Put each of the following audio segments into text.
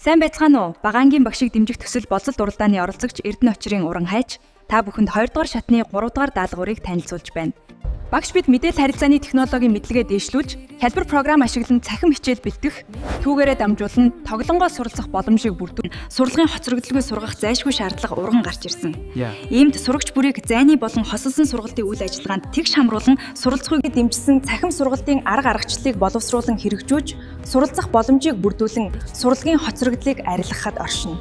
Сайн байцгаана уу? Багаангийн багшийг дэмжих төсөл болцол уралдааны оролцогч Эрдэнэ очрын уран хайж та бүхэнд 2 дугаар шатны 3 дугаар даалгаврыг танилцуулж байна. Багш бид мэдээлэл харилцааны технологийн мэдлэгээ дэвшлүүлж, хялбар програм ашиглан цахим хичээл бэлтгэх, түүгээрээ дамжуулан тоглонгоо суралцах боломжийг бүрдүүлэн сурлагын хоцрогдлгүй сургах зайлшгүй шаардлага урган гарч ирсэн. Иймд сурагч бүрийг зайны болон хосолсон сургалтын үйл ажиллагаанд тэгш хамруулан суралцахыг дэмжсэн цахим сургалтын арга аргачлалыг боловсруулан хэрэгжүүлж, суралцах боломжийг бүрдүүлэн сурлагын хоцрогдлыг арилгахад оршино.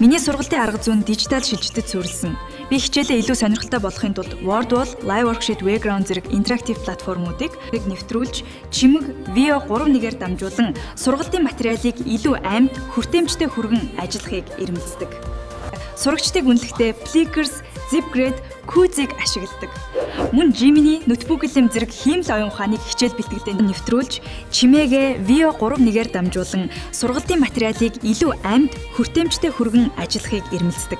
Миний сургалтын арга зүйн дижитал шилжилтэд суурилсан. Би хичээлээ илүү сонирхолтой болгохын тулд Wordwall, Live Worksheet, Wayground зэрэг интерактив платформуудыг нэвтрүүлж, чимэг Veo 3.1-ээр дамжуулан сургалтын материалыг илүү амьд, хүртээмжтэй хүргэн ажиллахыг эрмэлздэг. Сурагчдыг үнэлэхдээ Plickers, Zipgrade, Quizig ашигладаг. Мөн Gemini, Notebook-лэм зэрэг хиймэл оюун ухааныг хичээл бэлтгэлдээ нэвтрүүлж, чимээгээ Veo 3.1-ээр дамжуулан сургалтын материалыг илүү амьд, хүртээмжтэй хүргэн ажиллахыг эрмэлздэг.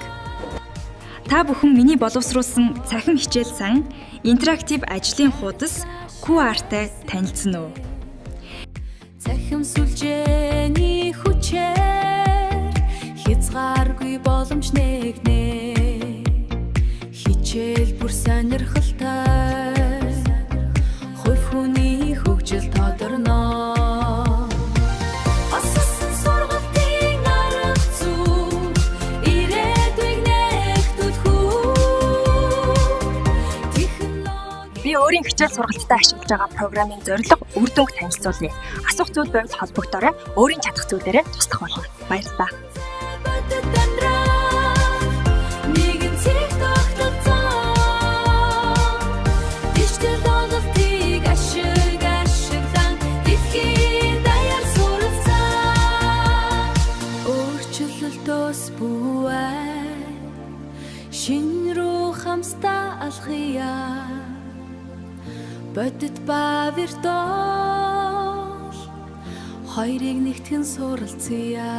Та бүхэн миний боловсруулсан цахим хичээл сан, интерактив ажлын хуудас QR-тай танилцсан уу? Цахим сүлжээний хүчээр хязгааргүй боломж нэгнэ. Хичээл бүр сонирхолтой, хувь хүний хөгжил тодорно. Би өөрийн хичээл сургалтад ашиглаж байгаа програмын зорилго үр дүнг танилцуулъя. Асуух зүйл байвал холбогдорой. Өөрийн чадах зүйлээрээ туслах болно. Баярлалаа. Шинэ рүү хамсдаа алхъя. Бодит ба виртуал хоёрыг нэгтгэн суралцъя.